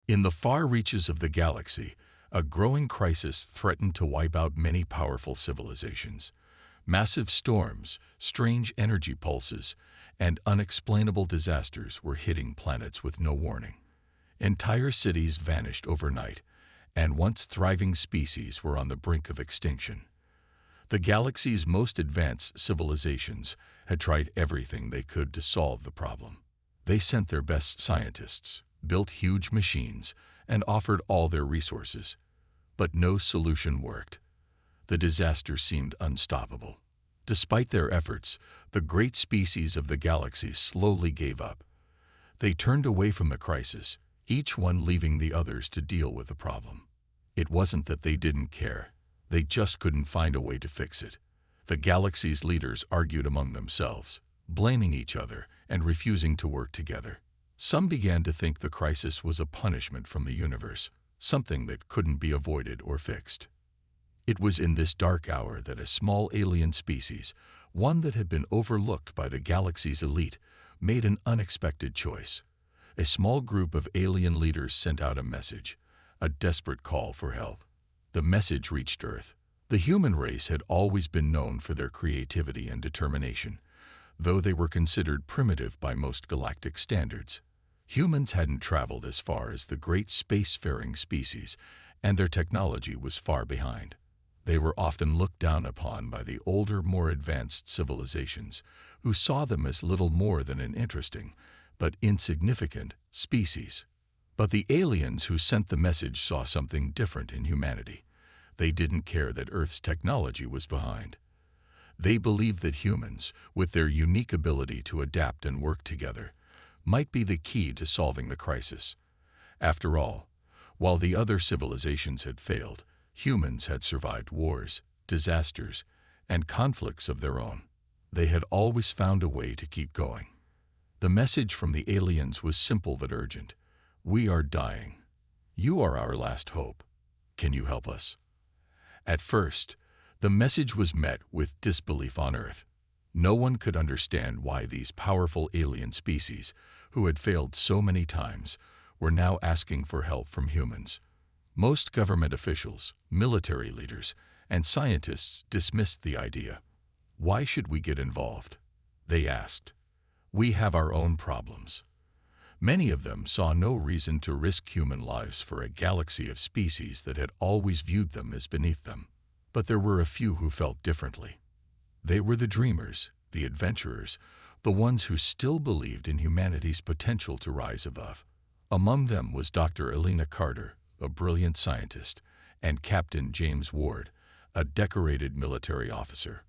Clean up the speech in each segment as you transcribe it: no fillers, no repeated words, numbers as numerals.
In the far reaches of the galaxy, a growing crisis threatened to wipe out many powerful civilizations. Massive storms, strange energy pulses, and unexplainable disasters were hitting planets with no warning. Entire cities vanished overnight, and once thriving species were on the brink of extinction. The galaxy's most advanced civilizations had tried everything they could to solve the problem. They sent their best scientists, built huge machines, and offered all their resources. But no solution worked. The disaster seemed unstoppable. Despite their efforts, the great species of the galaxy slowly gave up. They turned away from the crisis, each one leaving the others to deal with the problem. It wasn't that they didn't care. They just couldn't find a way to fix it. The galaxy's leaders argued among themselves, blaming each other and refusing to work together. Some began to think the crisis was a punishment from the universe, something that couldn't be avoided or fixed. It was in this dark hour that a small alien species, one that had been overlooked by the galaxy's elite, made an unexpected choice. A small group of alien leaders sent out a message, a desperate call for help. The message reached Earth. The human race had always been known for their creativity and determination, though they were considered primitive by most galactic standards. Humans hadn't traveled as far as the great spacefaring species, and their technology was far behind. They were often looked down upon by the older, more advanced civilizations, who saw them as little more than an interesting, but insignificant, species. But the aliens who sent the message saw something different in humanity. They didn't care that Earth's technology was behind. They believed that humans, with their unique ability to adapt and work together, might be the key to solving the crisis. After all, while the other civilizations had failed, humans had survived wars, disasters, and conflicts of their own. They had always found a way to keep going. The message from the aliens was simple but urgent. We are dying. You are our last hope. Can you help us? At first, the message was met with disbelief on Earth. No one could understand why these powerful alien species, who had failed so many times, were now asking for help from humans. Most government officials, military leaders, and scientists dismissed the idea. Why should we get involved? They asked. We have our own problems. Many of them saw no reason to risk human lives for a galaxy of species that had always viewed them as beneath them. But there were a few who felt differently. They were the dreamers, the adventurers, the ones who still believed in humanity's potential to rise above. Among them was Dr. Elena Carter, a brilliant scientist, and Captain James Ward, a decorated military officer.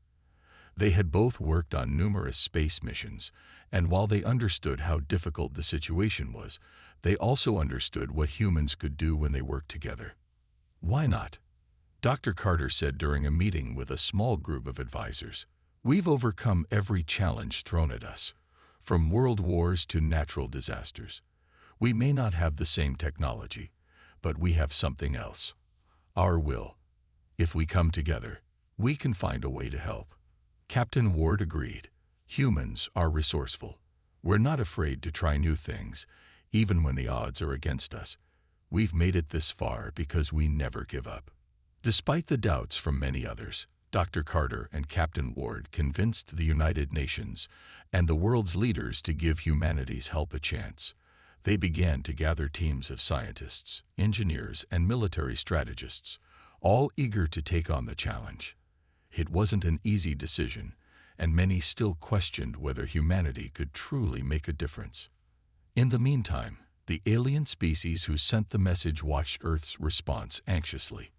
They had both worked on numerous space missions, and while they understood how difficult the situation was, they also understood what humans could do when they worked together. Why not? Dr. Carter said during a meeting with a small group of advisors, "We've overcome every challenge thrown at us, from world wars to natural disasters. We may not have the same technology, but we have something else. Our will. If we come together, we can find a way to help." Captain Ward agreed. Humans are resourceful. We're not afraid to try new things, even when the odds are against us. We've made it this far because we never give up. Despite the doubts from many others, Dr. Carter and Captain Ward convinced the United Nations and the world's leaders to give humanity's help a chance. They began to gather teams of scientists, engineers, and military strategists, all eager to take on the challenge. It wasn't an easy decision, and many still questioned whether humanity could truly make a difference. In the meantime, the alien species who sent the message watched Earth's response anxiously.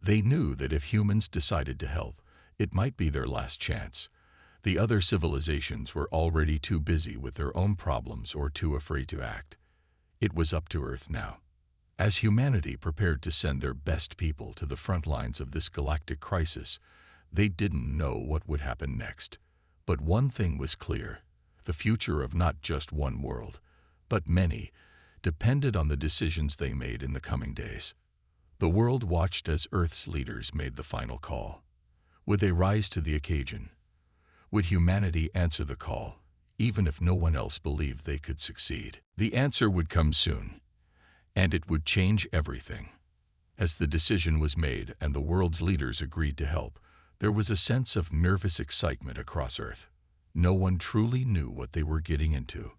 They knew that if humans decided to help, it might be their last chance. The other civilizations were already too busy with their own problems or too afraid to act. It was up to Earth now. As humanity prepared to send their best people to the front lines of this galactic crisis, they didn't know what would happen next. But one thing was clear: the future of not just one world, but many, depended on the decisions they made in the coming days. The world watched as Earth's leaders made the final call. Would they rise to the occasion? Would humanity answer the call, even if no one else believed they could succeed? The answer would come soon, And it would change everything. As the decision was made and the world's leaders agreed to help, there was a sense of nervous excitement across Earth. No one truly knew what they were getting into.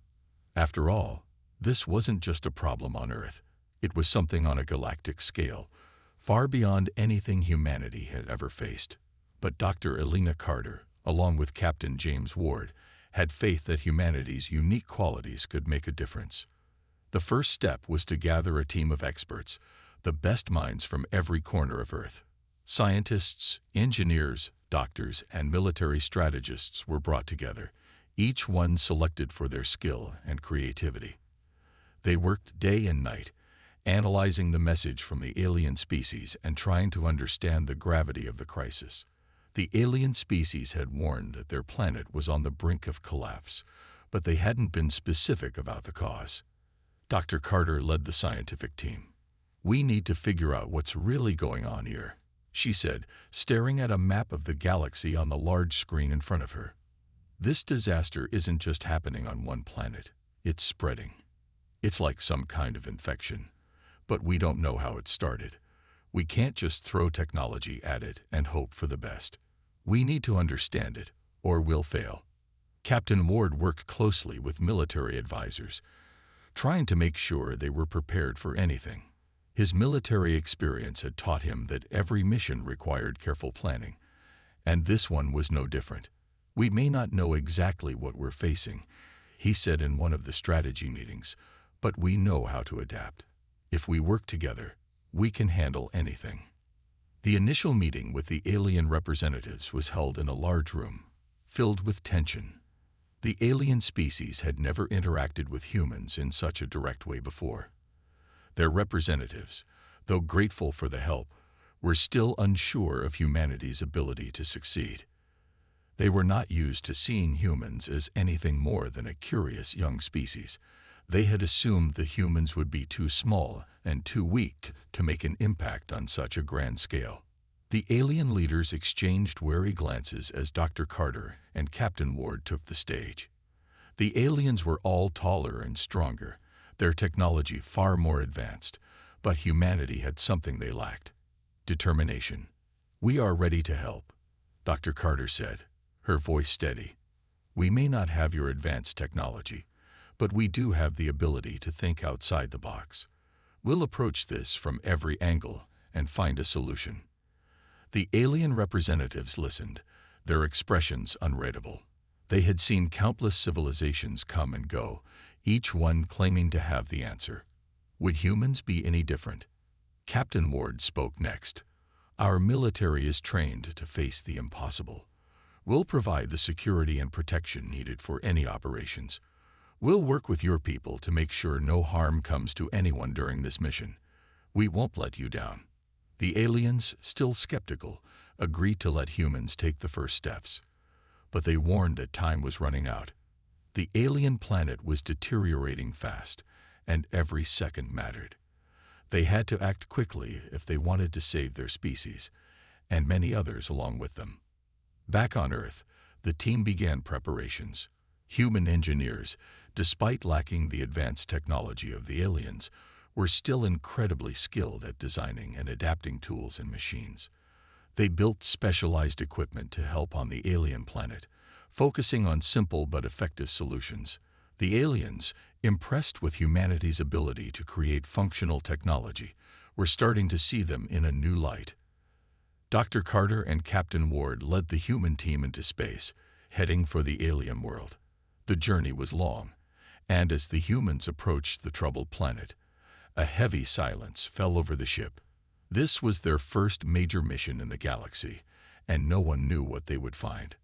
After all, this wasn't just a problem on Earth. It was something on a galactic scale, far beyond anything humanity had ever faced. But Dr. Elena Carter, along with Captain James Ward, had faith that humanity's unique qualities could make a difference. The first step was to gather a team of experts, the best minds from every corner of Earth. Scientists, engineers, doctors, and military strategists were brought together, each one selected for their skill and creativity. They worked day and night, analyzing the message from the alien species and trying to understand the gravity of the crisis. The alien species had warned that their planet was on the brink of collapse, but they hadn't been specific about the cause. Dr. Carter led the scientific team. "We need to figure out what's really going on here," she said, staring at a map of the galaxy on the large screen in front of her. "This disaster isn't just happening on one planet. It's spreading. It's like some kind of infection. But we don't know how it started. We can't just throw technology at it and hope for the best. We need to understand it, or we'll fail." Captain Ward worked closely with military advisors, trying to make sure they were prepared for anything. His military experience had taught him that every mission required careful planning, and this one was no different. "We may not know exactly what we're facing," he said in one of the strategy meetings, "but we know how to adapt. If we work together, we can handle anything." The initial meeting with the alien representatives was held in a large room, filled with tension. The alien species had never interacted with humans in such a direct way before. Their representatives, though grateful for the help, were still unsure of humanity's ability to succeed. They were not used to seeing humans as anything more than a curious young species. They had assumed the humans would be too small and too weak to make an impact on such a grand scale. The alien leaders exchanged wary glances as Dr. Carter and Captain Ward took the stage. The aliens were all taller and stronger, their technology far more advanced, but humanity had something they lacked: determination. "We are ready to help," Dr. Carter said, her voice steady. "We may not have your advanced technology, but we do have the ability to think outside the box. We'll approach this from every angle and find a solution." The alien representatives listened, their expressions unreadable. They had seen countless civilizations come and go, each one claiming to have the answer. Would humans be any different? Captain Ward spoke next. "Our military is trained to face the impossible. We'll provide the security and protection needed for any operations. We'll work with your people to make sure no harm comes to anyone during this mission. We won't let you down." The aliens, still skeptical, agreed to let humans take the first steps. But they warned that time was running out. The alien planet was deteriorating fast, and every second mattered. They had to act quickly if they wanted to save their species, and many others along with them. Back on Earth, the team began preparations. Human engineers, despite lacking the advanced technology of the aliens, were still incredibly skilled at designing and adapting tools and machines. They built specialized equipment to help on the alien planet, focusing on simple but effective solutions. The aliens, impressed with humanity's ability to create functional technology, were starting to see them in a new light. Dr. Carter and Captain Ward led the human team into space, heading for the alien world. The journey was long, and as the humans approached the troubled planet, a heavy silence fell over the ship. This was their first major mission in the galaxy, and no one knew what they would find.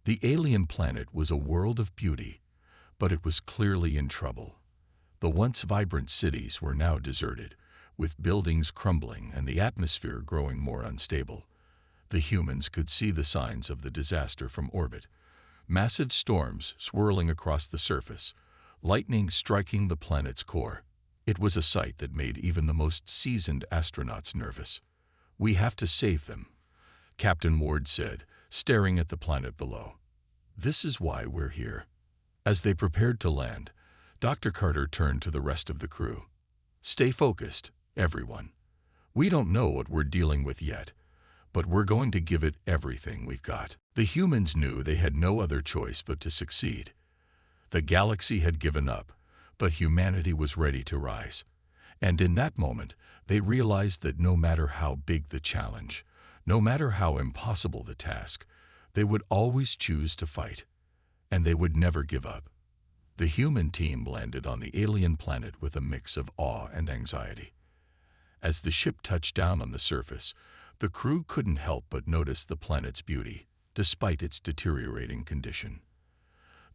The alien planet was a world of beauty, but it was clearly in trouble. The once vibrant cities were now deserted, with buildings crumbling and the atmosphere growing more unstable. The humans could see the signs of the disaster from orbit: massive storms swirling across the surface, lightning striking the planet's core. It was a sight that made even the most seasoned astronauts nervous. "We have to save them," Captain Ward said, staring at the planet below. "This is why we're here." As they prepared to land, Dr. Carter turned to the rest of the crew. Stay focused, everyone. We don't know what we're dealing with yet, but we're going to give it everything we've got." The humans knew they had no other choice but to succeed. The galaxy had given up, but humanity was ready to rise. And in that moment, they realized that no matter how big the challenge, no matter how impossible the task, they would always choose to fight, and they would never give up. The human team landed on the alien planet with a mix of awe and anxiety. As the ship touched down on the surface, the crew couldn't help but notice the planet's beauty, despite its deteriorating condition.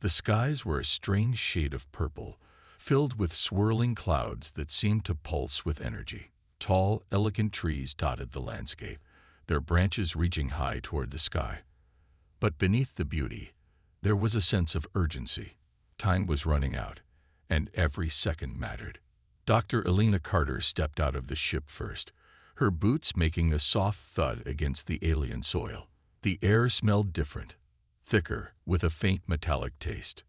The skies were a strange shade of purple, filled with swirling clouds that seemed to pulse with energy. Tall, elegant trees dotted the landscape, their branches reaching high toward the sky. But beneath the beauty, there was a sense of urgency. Time was running out, and every second mattered. Dr. Elena Carter stepped out of the ship first, her boots making a soft thud against the alien soil. The air smelled different, thicker, with a faint metallic taste.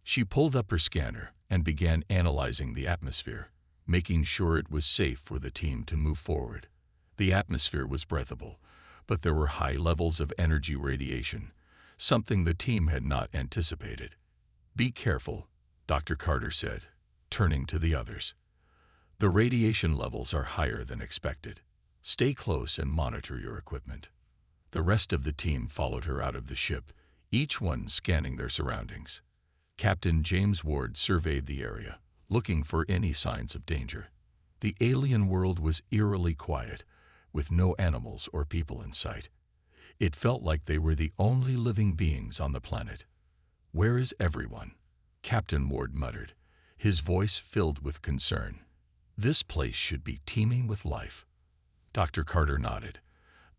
She pulled up her scanner and began analyzing the atmosphere, making sure it was safe for the team to move forward. The atmosphere was breathable, but there were high levels of energy radiation, something the team had not anticipated. "Be careful," Dr. Carter said, turning to the others. "The radiation levels are higher than expected. Stay close and monitor your equipment." The rest of the team followed her out of the ship, each one scanning their surroundings. Captain James Ward surveyed the area, looking for any signs of danger. The alien world was eerily quiet, with no animals or people in sight. It felt like they were the only living beings on the planet. "Where is everyone?" Captain Ward muttered, his voice filled with concern. "This place should be teeming with life." Dr. Carter nodded.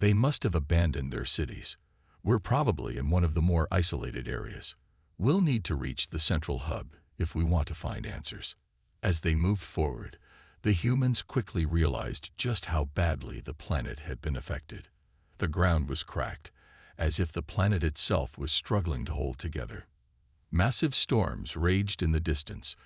"They must have abandoned their cities. We're probably in one of the more isolated areas. We'll need to reach the central hub if we want to find answers." As they moved forward, the humans quickly realized just how badly the planet had been affected. The ground was cracked, as if the planet itself was struggling to hold together. Massive storms raged in the distance,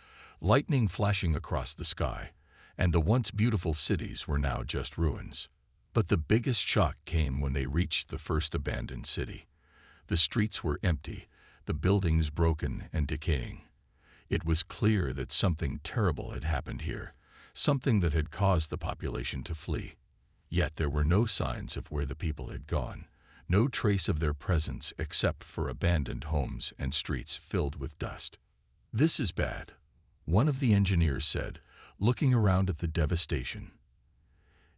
lightning flashing across the sky, and the once beautiful cities were now just ruins. But the biggest shock came when they reached the first abandoned city. The streets were empty, the buildings broken and decaying. It was clear that something terrible had happened here, something that had caused the population to flee. Yet there were no signs of where the people had gone, no trace of their presence except for abandoned homes and streets filled with dust. "This is bad," one of the engineers said, looking around at the devastation.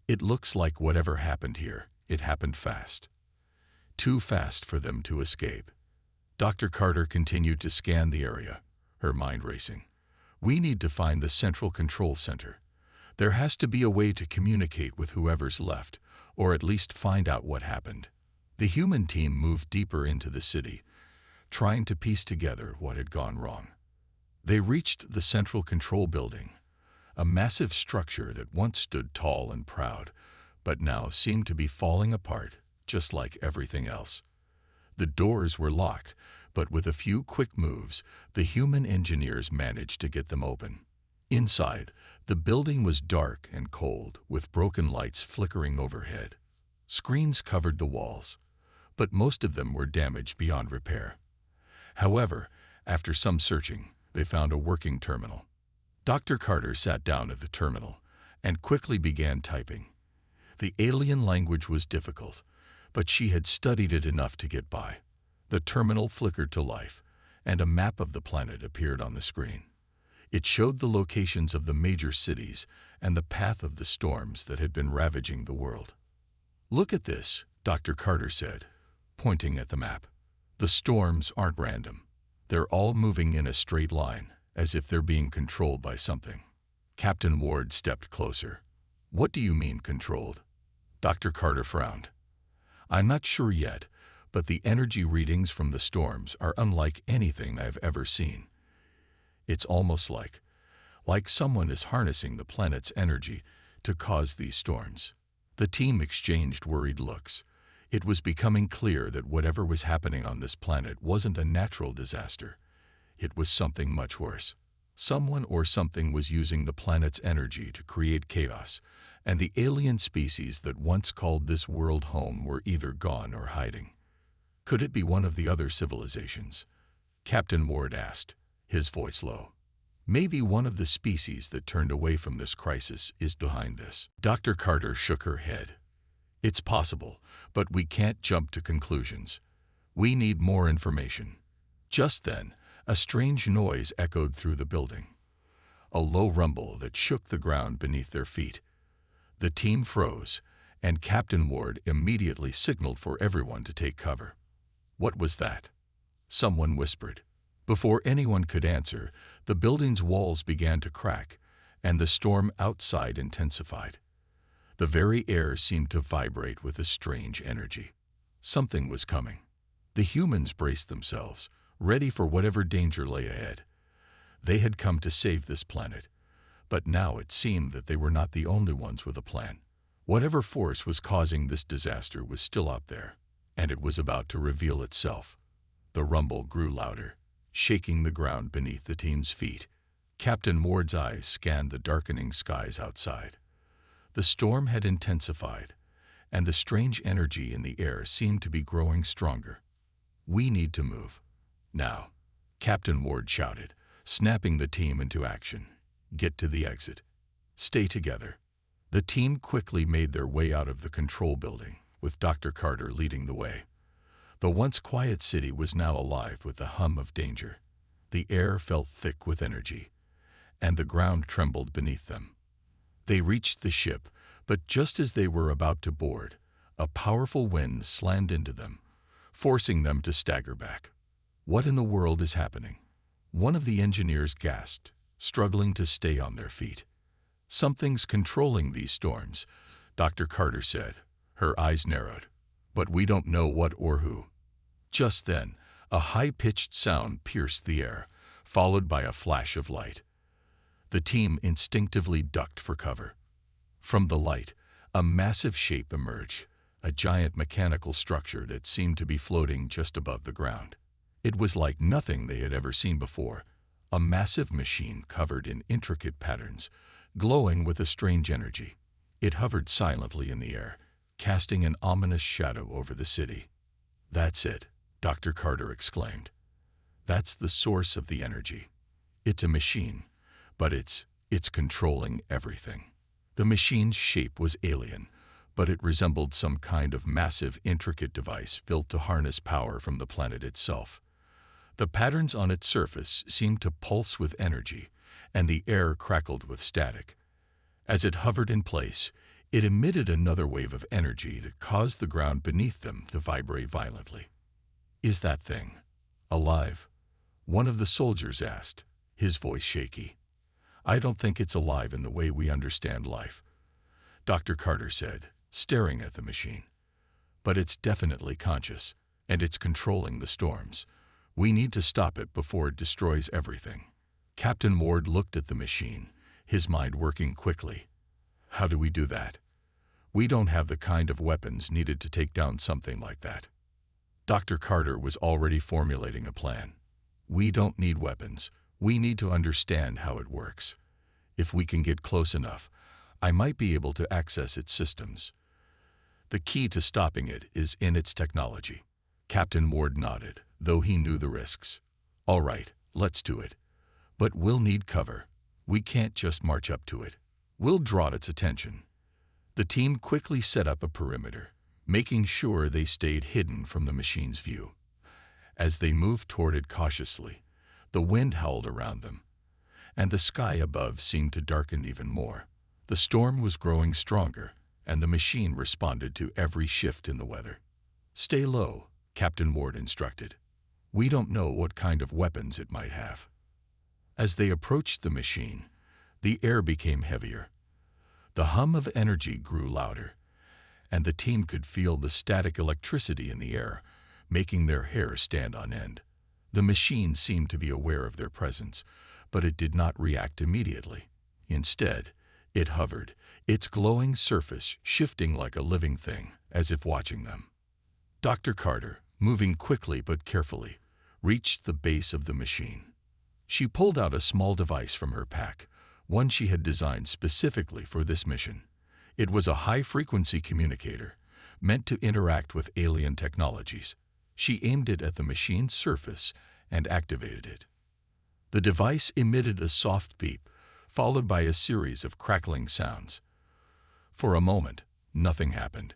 "It looks like whatever happened here, it happened fast. Too fast for them to escape." Dr. Carter continued to scan the area, her mind racing. "We need to find the central control center. There has to be a way to communicate with whoever's left, or at least find out what happened." The human team moved deeper into the city, trying to piece together what had gone wrong. They reached the central control building, a massive structure that once stood tall and proud, but now seemed to be falling apart, just like everything else. The doors were locked, but with a few quick moves, the human engineers managed to get them open. Inside, the building was dark and cold, with broken lights flickering overhead. Screens covered the walls, but most of them were damaged beyond repair. However, after some searching, they found a working terminal. Dr. Carter sat down at the terminal and quickly began typing. The alien language was difficult, but she had studied it enough to get by. The terminal flickered to life, and a map of the planet appeared on the screen. It showed the locations of the major cities and the path of the storms that had been ravaging the world. "Look at this," Dr. Carter said, pointing at the map. "The storms aren't random. They're all moving in a straight line, as if they're being controlled by something." Captain Ward stepped closer. "What do you mean controlled?" Dr. Carter frowned. "I'm not sure yet, but the energy readings from the storms are unlike anything I've ever seen. It's almost like someone is harnessing the planet's energy to cause these storms." The team exchanged worried looks. It was becoming clear that whatever was happening on this planet wasn't a natural disaster. It was something much worse. Someone or something was using the planet's energy to create chaos, and the alien species that once called this world home were either gone or hiding. Could it be one of the other civilizations? Captain Ward asked, his voice low. Maybe one of the species that turned away from this crisis is behind this. Dr. Carter shook her head. It's possible, but we can't jump to conclusions. We need more information. Just then, a strange noise echoed through the building. A low rumble that shook the ground beneath their feet. The team froze, and Captain Ward immediately signaled for everyone to take cover. What was that? Someone whispered. Before anyone could answer, the building's walls began to crack, and the storm outside intensified. The very air seemed to vibrate with a strange energy. Something was coming. The humans braced themselves, ready for whatever danger lay ahead. They had come to save this planet, but now it seemed that they were not the only ones with a plan. Whatever force was causing this disaster was still out there, and it was about to reveal itself. The rumble grew louder, shaking the ground beneath the team's feet. Captain Ward's eyes scanned the darkening skies outside. The storm had intensified, and the strange energy in the air seemed to be growing stronger. We need to move. Now, Captain Ward shouted, snapping the team into action. Get to the exit. Stay together. The team quickly made their way out of the control building, with Dr. Carter leading the way. The once quiet city was now alive with the hum of danger. The air felt thick with energy, and the ground trembled beneath them. They reached the ship, but just as they were about to board, a powerful wind slammed into them, forcing them to stagger back. What in the world is happening? One of the engineers gasped, struggling to stay on their feet. Something's controlling these storms, Dr. Carter said, her eyes narrowed. But we don't know what or who. Just then, a high-pitched sound pierced the air, followed by a flash of light. The team instinctively ducked for cover. From the light, a massive shape emerged, a giant mechanical structure that seemed to be floating just above the ground. It was like nothing they had ever seen before, a massive machine covered in intricate patterns, glowing with a strange energy. It hovered silently in the air, casting an ominous shadow over the city. That's it, Dr. Carter exclaimed. That's the source of the energy. It's a machine, but it's controlling everything. The machine's shape was alien, but it resembled some kind of massive, intricate device built to harness power from the planet itself. The patterns on its surface seemed to pulse with energy, and the air crackled with static. As it hovered in place, it emitted another wave of energy that caused the ground beneath them to vibrate violently. Is that thing alive? One of the soldiers asked, his voice shaky. I don't think it's alive in the way we understand life, Dr. Carter said, staring at the machine. But it's definitely conscious, and it's controlling the storms. We need to stop it before it destroys everything. Captain Ward looked at the machine, his mind working quickly. How do we do that? We don't have the kind of weapons needed to take down something like that. Dr. Carter was already formulating a plan. We don't need weapons. We need to understand how it works. If we can get close enough, I might be able to access its systems. The key to stopping it is in its technology. Captain Ward nodded, though he knew the risks. All right, let's do it. But we'll need cover. We can't just march up to it. We'll draw its attention. The team quickly set up a perimeter, making sure they stayed hidden from the machine's view. As they moved toward it cautiously, the wind howled around them, and the sky above seemed to darken even more. The storm was growing stronger, and the machine responded to every shift in the weather. Stay low, Captain Ward instructed. We don't know what kind of weapons it might have. As they approached the machine, the air became heavier. The hum of energy grew louder, and the team could feel the static electricity in the air, making their hair stand on end. The machine seemed to be aware of their presence, but it did not react immediately. Instead, it hovered, its glowing surface shifting like a living thing, as if watching them. Dr. Carter, moving quickly but carefully, reached the base of the machine. She pulled out a small device from her pack, one she had designed specifically for this mission. It was a high-frequency communicator, meant to interact with alien technologies. She aimed it at the machine's surface and activated it. The device emitted a soft beep, followed by a series of crackling sounds. For a moment, nothing happened.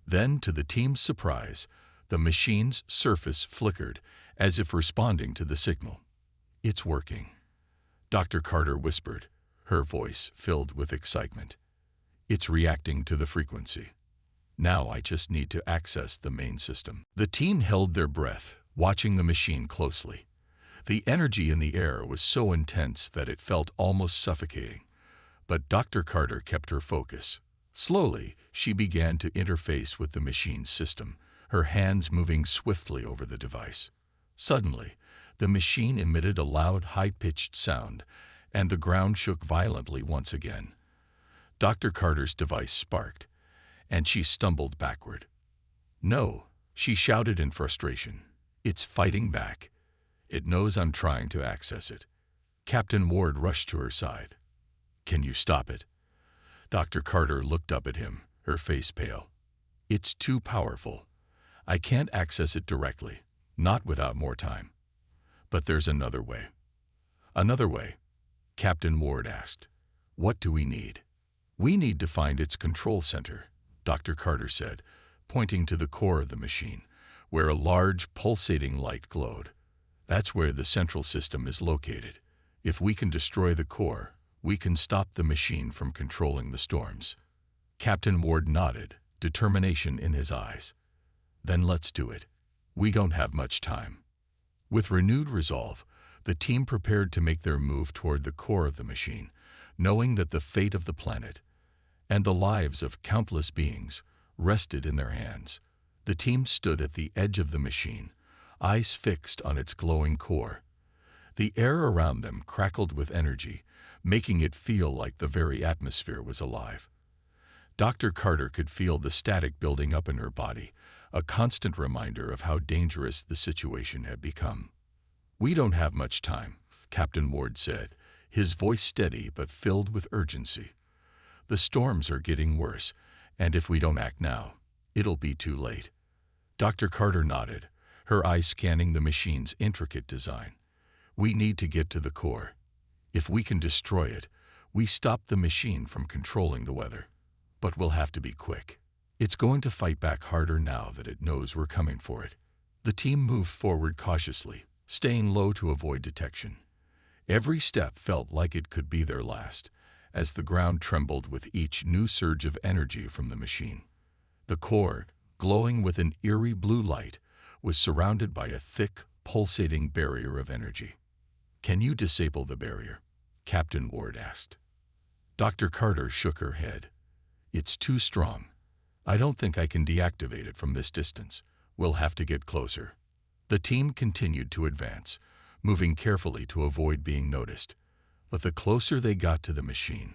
Then, to the team's surprise, the machine's surface flickered, as if responding to the signal. "It's working," Dr. Carter whispered, her voice filled with excitement. "It's reacting to the frequency. Now I just need to access the main system." The team held their breath, watching the machine closely. The energy in the air was so intense that it felt almost suffocating. But Dr. Carter kept her focus. Slowly, she began to interface with the machine's system, her hands moving swiftly over the device. Suddenly, the machine emitted a loud, high-pitched sound, and the ground shook violently once again. Dr. Carter's device sparked, and she stumbled backward. "No," she shouted in frustration. "It's fighting back. It knows I'm trying to access it." Captain Ward rushed to her side. "Can you stop it?" Dr. Carter looked up at him, her face pale. "It's too powerful. I can't access it directly, not without more time. But there's another way." "Another way?" Captain Ward asked. "What do we need?" "We need to find its control center," Dr. Carter said, pointing to the core of the machine, where a large, pulsating light glowed. "That's where the central system is located. If we can destroy the core, we can stop the machine from controlling the storms." Captain Ward nodded, determination in his eyes. "Then let's do it. We don't have much time." With renewed resolve, the team prepared to make their move toward the core of the machine, knowing that the fate of the planet and the lives of countless beings rested in their hands. The team stood at the edge of the machine, eyes fixed on its glowing core. The air around them crackled with energy, making it feel like the very atmosphere was alive. Dr. Carter could feel the static building up in her body, a constant reminder of how dangerous the situation had become. "We don't have much time," Captain Ward said, his voice steady but filled with urgency. "The storms are getting worse, and if we don't act now, it'll be too late." Dr. Carter nodded, her eyes scanning the machine's intricate design. "We need to get to the core. If we can destroy it, we stop the machine from controlling the weather. But we'll have to be quick. It's going to fight back harder now that it knows we're coming for it." The team moved forward cautiously, staying low to avoid detection. Every step felt like it could be their last, as the ground trembled with each new surge of energy from the machine. The core, glowing with an eerie blue light, was surrounded by a thick, pulsating barrier of energy. "Can you disable the barrier?" Captain Ward asked. Dr. Carter shook her head. "It's too strong. I don't think I can deactivate it from this distance. We'll have to get closer." The team continued to advance, moving carefully to avoid being noticed. But the closer they got to the machine,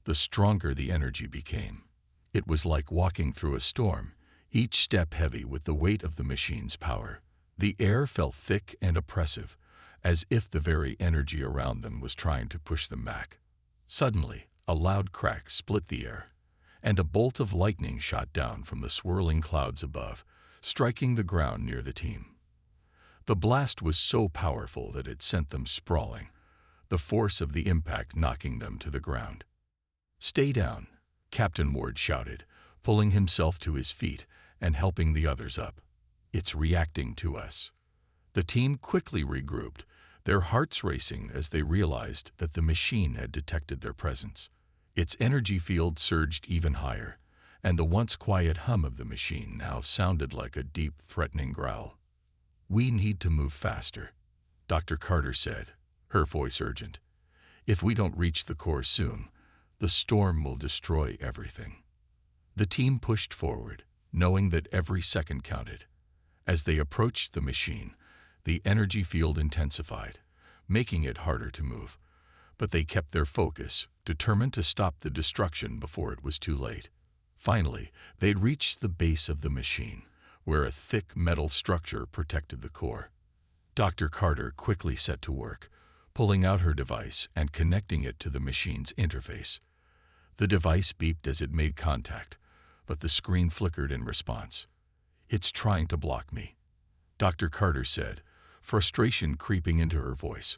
the stronger the energy became. It was like walking through a storm, each step heavy with the weight of the machine's power. The air felt thick and oppressive, as if the very energy around them was trying to push them back. Suddenly, a loud crack split the air, and a bolt of lightning shot down from the swirling clouds above, striking the ground near the team. The blast was so powerful that it sent them sprawling, the force of the impact knocking them to the ground. "Stay down," Captain Ward shouted, pulling himself to his feet and helping the others up. "It's reacting to us." The team quickly regrouped, their hearts racing as they realized that the machine had detected their presence. Its energy field surged even higher, and the once quiet hum of the machine now sounded like a deep, threatening growl. "We need to move faster," Dr. Carter said, her voice urgent. "If we don't reach the core soon, the storm will destroy everything." The team pushed forward, knowing that every second counted. As they approached the machine, the energy field intensified, making it harder to move. But they kept their focus, determined to stop the destruction before it was too late. Finally, they reached the base of the machine, where a thick metal structure protected the core. Dr. Carter quickly set to work, pulling out her device and connecting it to the machine's interface. The device beeped as it made contact, but the screen flickered in response. "It's trying to block me," Dr. Carter said, frustration creeping into her voice.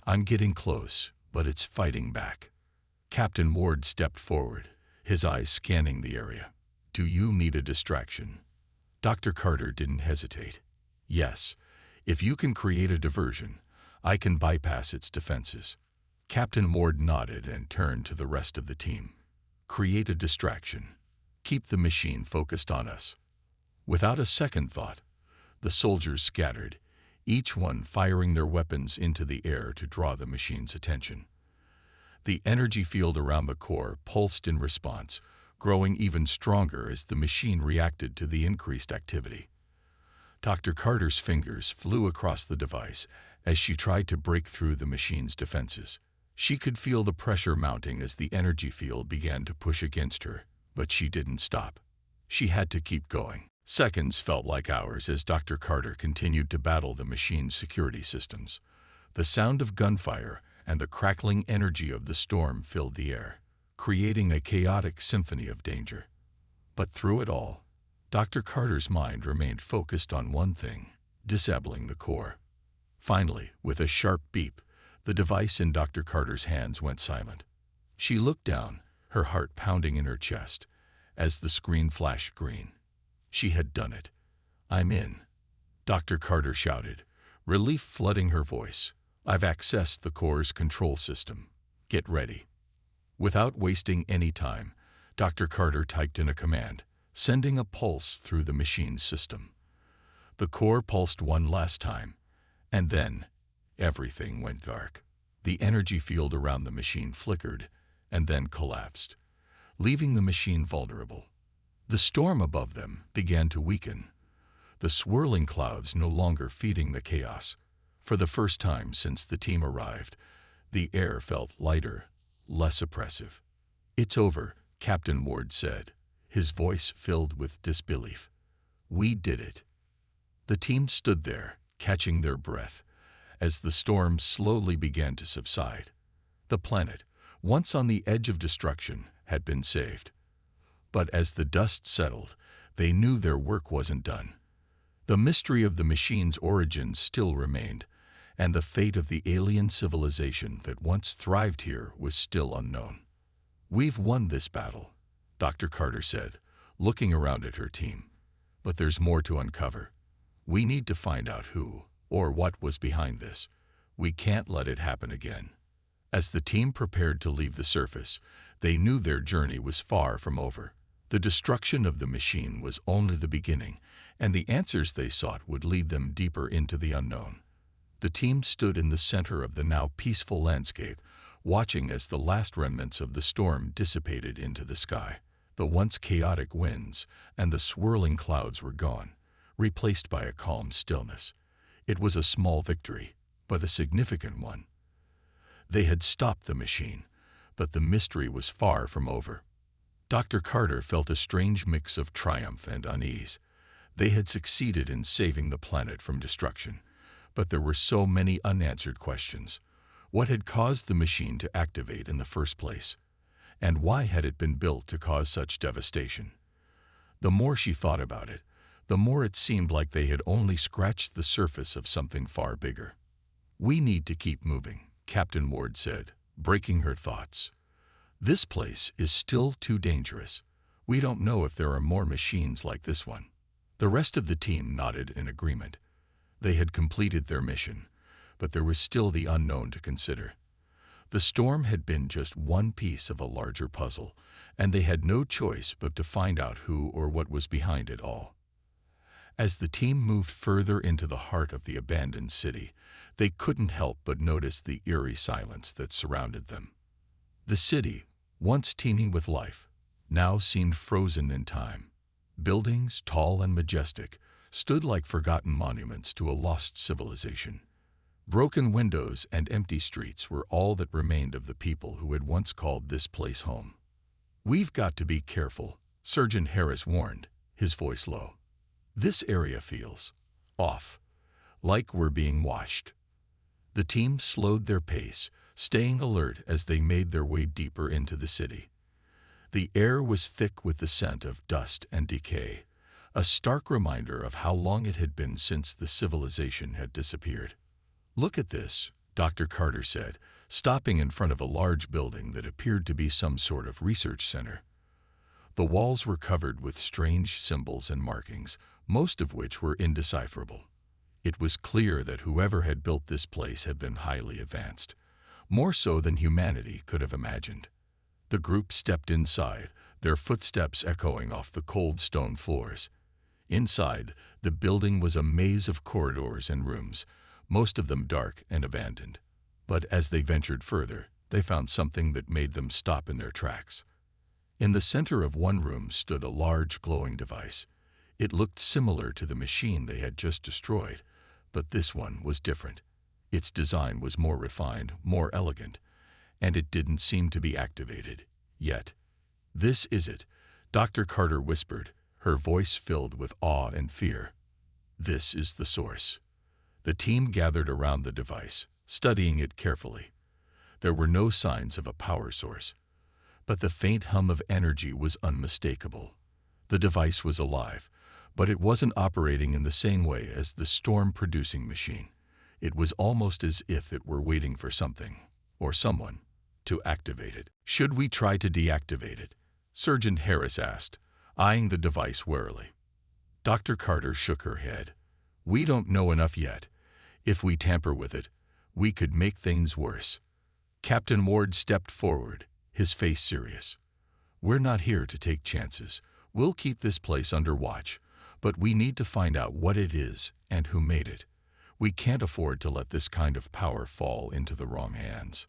"I'm getting close, but it's fighting back." Captain Ward stepped forward, his eyes scanning the area. "Do you need a distraction?" Dr. Carter didn't hesitate. "Yes, if you can create a diversion, I can bypass its defenses." Captain Ward nodded and turned to the rest of the team. "Create a distraction. Keep the machine focused on us." Without a second thought, the soldiers scattered, each one firing their weapons into the air to draw the machine's attention. The energy field around the core pulsed in response, growing even stronger as the machine reacted to the increased activity. Dr. Carter's fingers flew across the device as she tried to break through the machine's defenses. She could feel the pressure mounting as the energy field began to push against her, but she didn't stop. She had to keep going. Seconds felt like hours as Dr. Carter continued to battle the machine's security systems. The sound of gunfire and the crackling energy of the storm filled the air, creating a chaotic symphony of danger. But through it all, Dr. Carter's mind remained focused on one thing: disabling the core. Finally, with a sharp beep, the device in Dr. Carter's hands went silent. She looked down, her heart pounding in her chest, as the screen flashed green. She had done it. "I'm in," Dr. Carter shouted, relief flooding her voice. "I've accessed the core's control system. Get ready." Without wasting any time, Dr. Carter typed in a command, sending a pulse through the machine's system. The core pulsed one last time, and then everything went dark. The energy field around the machine flickered and then collapsed, leaving the machine vulnerable. The storm above them began to weaken, the swirling clouds no longer feeding the chaos. For the first time since the team arrived, the air felt lighter, less oppressive. "It's over," Captain Ward said, his voice filled with disbelief. "We did it." The team stood there, catching their breath, as the storm slowly began to subside. The planet, once on the edge of destruction, had been saved. But as the dust settled, they knew their work wasn't done. The mystery of the machine's origins still remained, and the fate of the alien civilization that once thrived here was still unknown. "We've won this battle," Dr. Carter said, looking around at her team. "But there's more to uncover. We need to find out who or what was behind this. We can't let it happen again." As the team prepared to leave the surface, they knew their journey was far from over. The destruction of the machine was only the beginning, and the answers they sought would lead them deeper into the unknown. The team stood in the center of the now peaceful landscape, watching as the last remnants of the storm dissipated into the sky. The once chaotic winds and the swirling clouds were gone, replaced by a calm stillness. It was a small victory, but a significant one. They had stopped the machine, but the mystery was far from over. Dr. Carter felt a strange mix of triumph and unease. They had succeeded in saving the planet from destruction, but there were so many unanswered questions. What had caused the machine to activate in the first place? And why had it been built to cause such devastation? The more she thought about it, the more it seemed like they had only scratched the surface of something far bigger. "We need to keep moving," Captain Ward said, breaking her thoughts. "This place is still too dangerous. We don't know if there are more machines like this one." The rest of the team nodded in agreement. They had completed their mission, but there was still the unknown to consider. The storm had been just one piece of a larger puzzle, and they had no choice but to find out who or what was behind it all. As the team moved further into the heart of the abandoned city, they couldn't help but notice the eerie silence that surrounded them. The city, once teeming with life, now seemed frozen in time. Buildings, tall and majestic, stood like forgotten monuments to a lost civilization. Broken windows and empty streets were all that remained of the people who had once called this place home. "We've got to be careful," Sergeant Harris warned, his voice low. "This area feels off, like we're being watched." The team slowed their pace, staying alert as they made their way deeper into the city. The air was thick with the scent of dust and decay, a stark reminder of how long it had been since the civilization had disappeared. "Look at this," Dr. Carter said, stopping in front of a large building that appeared to be some sort of research center. The walls were covered with strange symbols and markings, most of which were indecipherable. It was clear that whoever had built this place had been highly advanced, more so than humanity could have imagined. The group stepped inside, their footsteps echoing off the cold stone floors. Inside, the building was a maze of corridors and rooms, most of them dark and abandoned. But as they ventured further, they found something that made them stop in their tracks. In the center of one room stood a large glowing device. It looked similar to the machine they had just destroyed, but this one was different. Its design was more refined, more elegant, and it didn't seem to be activated yet. "This is it," Dr. Carter whispered, her voice filled with awe and fear. "This is the source." The team gathered around the device, studying it carefully. There were no signs of a power source, but the faint hum of energy was unmistakable. The device was alive, but it wasn't operating in the same way as the storm-producing machine. It was almost as if it were waiting for something, or someone, to activate it. "Should we try to deactivate it?" Sergeant Harris asked, eyeing the device warily. Dr. Carter shook her head. "We don't know enough yet. If we tamper with it, we could make things worse." Captain Ward stepped forward, his face serious. "We're not here to take chances. We'll keep this place under watch, but we need to find out what it is and who made it. We can't afford to let this kind of power fall into the wrong hands."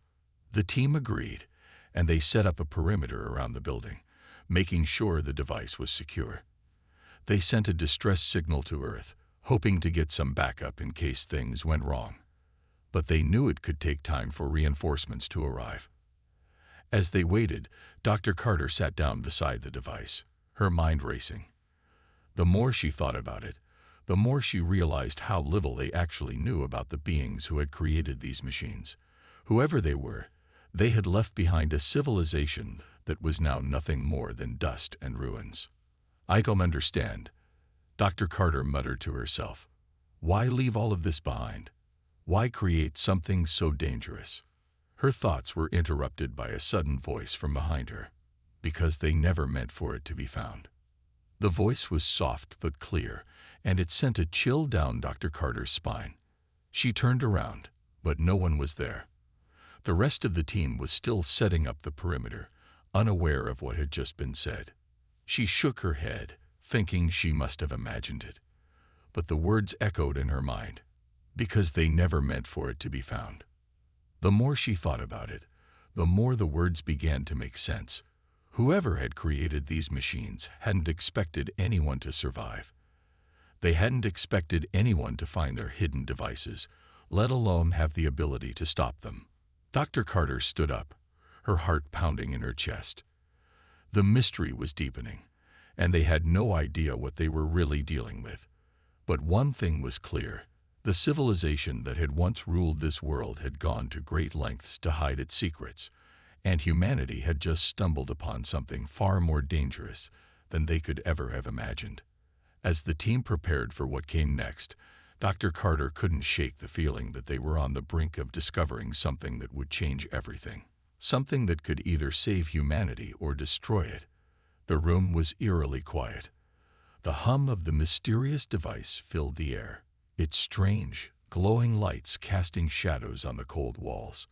The team agreed, and they set up a perimeter around the building, making sure the device was secure. They sent a distress signal to Earth, hoping to get some backup in case things went wrong. But they knew it could take time for reinforcements to arrive. As they waited, Dr. Carter sat down beside the device, her mind racing. The more she thought about it, the more she realized how little they actually knew about the beings who had created these machines. Whoever they were, they had left behind a civilization that was now nothing more than dust and ruins. "I don't understand," Dr. Carter muttered to herself. "Why leave all of this behind? Why create something so dangerous?" Her thoughts were interrupted by a sudden voice from behind her, "Because they never meant for it to be found." The voice was soft but clear, and it sent a chill down Dr. Carter's spine. She turned around, but no one was there. The rest of the team was still setting up the perimeter, unaware of what had just been said. She shook her head, thinking she must have imagined it. But the words echoed in her mind, "Because they never meant for it to be found." The more she thought about it, the more the words began to make sense. Whoever had created these machines hadn't expected anyone to survive. They hadn't expected anyone to find their hidden devices, let alone have the ability to stop them. Dr. Carter stood up, her heart pounding in her chest. The mystery was deepening, and they had no idea what they were really dealing with. But one thing was clear. The civilization that had once ruled this world had gone to great lengths to hide its secrets, and humanity had just stumbled upon something far more dangerous than they could ever have imagined. As the team prepared for what came next, Dr. Carter couldn't shake the feeling that they were on the brink of discovering something that would change everything, something that could either save humanity or destroy it. The room was eerily quiet. The hum of the mysterious device filled the air, its strange, glowing lights casting shadows on the cold walls.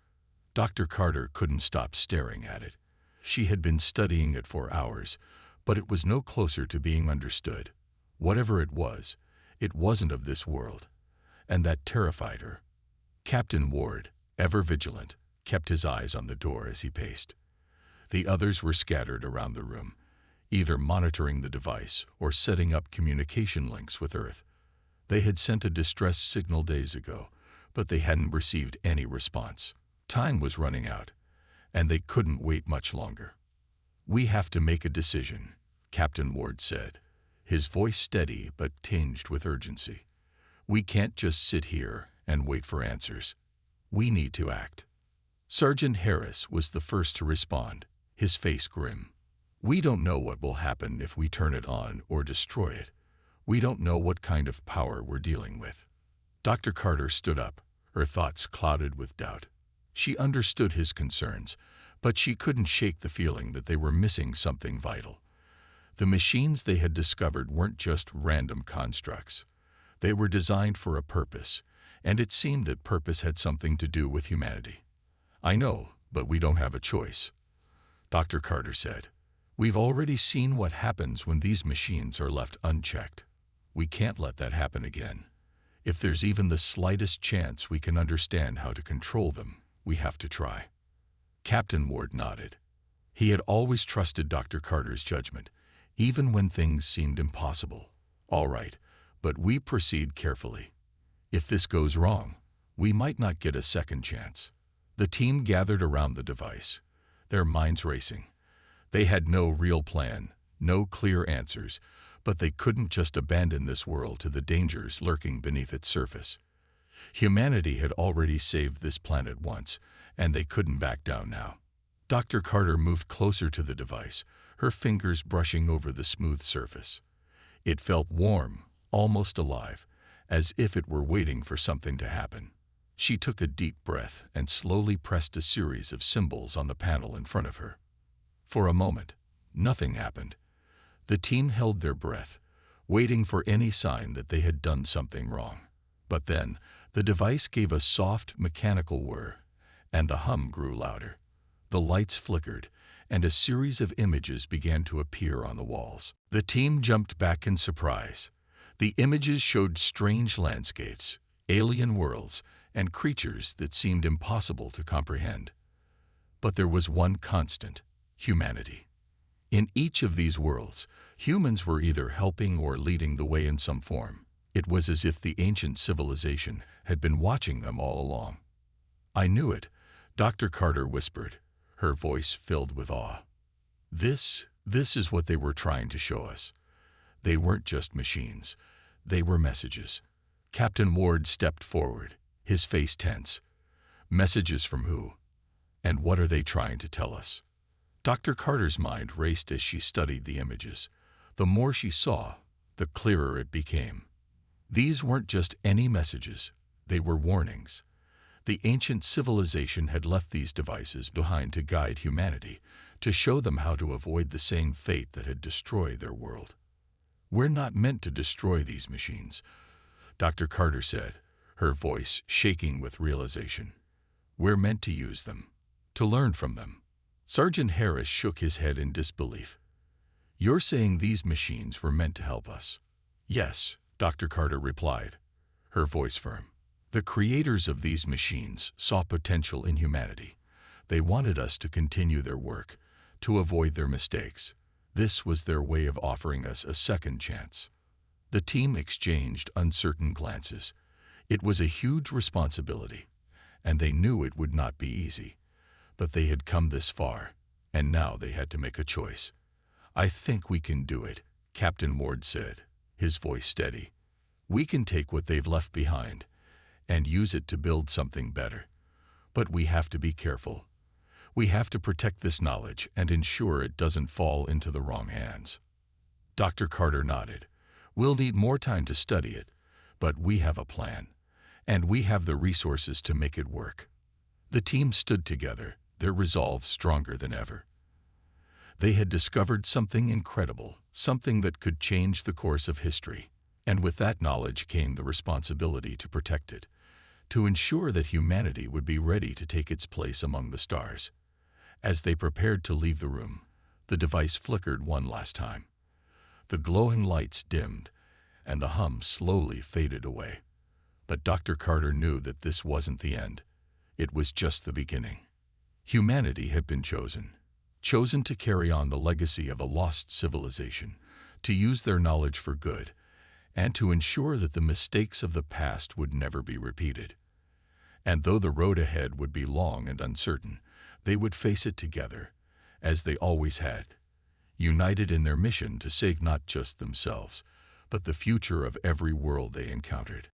Dr. Carter couldn't stop staring at it. She had been studying it for hours, but it was no closer to being understood. Whatever it wasn't of this world, and that terrified her. Captain Ward, ever vigilant, kept his eyes on the door as he paced. The others were scattered around the room, either monitoring the device or setting up communication links with Earth. They had sent a distress signal days ago, but they hadn't received any response. Time was running out, and they couldn't wait much longer. "We have to make a decision," Captain Ward said, his voice steady but tinged with urgency. "We can't just sit here and wait for answers. We need to act. Sergeant Harris was the first to respond, his face grim. We don't know what will happen if we turn it on or destroy it. We don't know what kind of power we're dealing with. Dr. Carter stood up, her thoughts clouded with doubt. She understood his concerns, but she couldn't shake the feeling that they were missing something vital. The machines they had discovered weren't just random constructs. They were designed for a purpose, and it seemed that purpose had something to do with humanity. I know, but we don't have a choice, Dr. Carter said. We've already seen what happens when these machines are left unchecked. We can't let that happen again. If there's even the slightest chance we can understand how to control them, we have to try. Captain Ward nodded. He had always trusted Dr. Carter's judgment, even when things seemed impossible. All right, but we proceed carefully. If this goes wrong, we might not get a second chance. The team gathered around the device, their minds racing. They had no real plan, no clear answers, but they couldn't just abandon this world to the dangers lurking beneath its surface. Humanity had already saved this planet once, and they couldn't back down now. Dr. Carter moved closer to the device, her fingers brushing over the smooth surface. It felt warm, almost alive, as if it were waiting for something to happen. She took a deep breath and slowly pressed a series of symbols on the panel in front of her. For a moment, nothing happened. The team held their breath, waiting for any sign that they had done something wrong. But then, the device gave a soft, mechanical whir, and the hum grew louder. The lights flickered, and a series of images began to appear on the walls. The team jumped back in surprise. The images showed strange landscapes, alien worlds, and creatures that seemed impossible to comprehend. But there was one constant: humanity. In each of these worlds, humans were either helping or leading the way in some form. It was as if the ancient civilization had been watching them all along. I knew it, Dr. Carter whispered, her voice filled with awe. This is what they were trying to show us. They weren't just machines. They were messages. Captain Ward stepped forward, his face tense. Messages from who? And what are they trying to tell us? Dr. Carter's mind raced as she studied the images. The more she saw, the clearer it became. These weren't just any messages. They were warnings. The ancient civilization had left these devices behind to guide humanity, to show them how to avoid the same fate that had destroyed their world. We're not meant to destroy these machines, Dr. Carter said, her voice shaking with realization. We're meant to use them, to learn from them. Sergeant Harris shook his head in disbelief. You're saying these machines were meant to help us? Yes, Dr. Carter replied, her voice firm. The creators of these machines saw potential in humanity. They wanted us to continue their work, to avoid their mistakes. This was their way of offering us a second chance. The team exchanged uncertain glances. It was a huge responsibility, and they knew it would not be easy. But they had come this far, and now they had to make a choice. I think we can do it, Captain Ward said, his voice steady. We can take what they've left behind and use it to build something better. But we have to be careful. We have to protect this knowledge and ensure it doesn't fall into the wrong hands. Dr. Carter nodded. We'll need more time to study it, but we have a plan, and we have the resources to make it work. The team stood together, their resolve stronger than ever. They had discovered something incredible, something that could change the course of history, and with that knowledge came the responsibility to protect it, to ensure that humanity would be ready to take its place among the stars. As they prepared to leave the room, the device flickered one last time. The glowing lights dimmed, and the hum slowly faded away. But Dr. Carter knew that this wasn't the end. It was just the beginning. Humanity had been chosen to carry on the legacy of a lost civilization, to use their knowledge for good, and to ensure that the mistakes of the past would never be repeated. And though the road ahead would be long and uncertain, they would face it together, as they always had, united in their mission to save not just themselves, but the future of every world they encountered.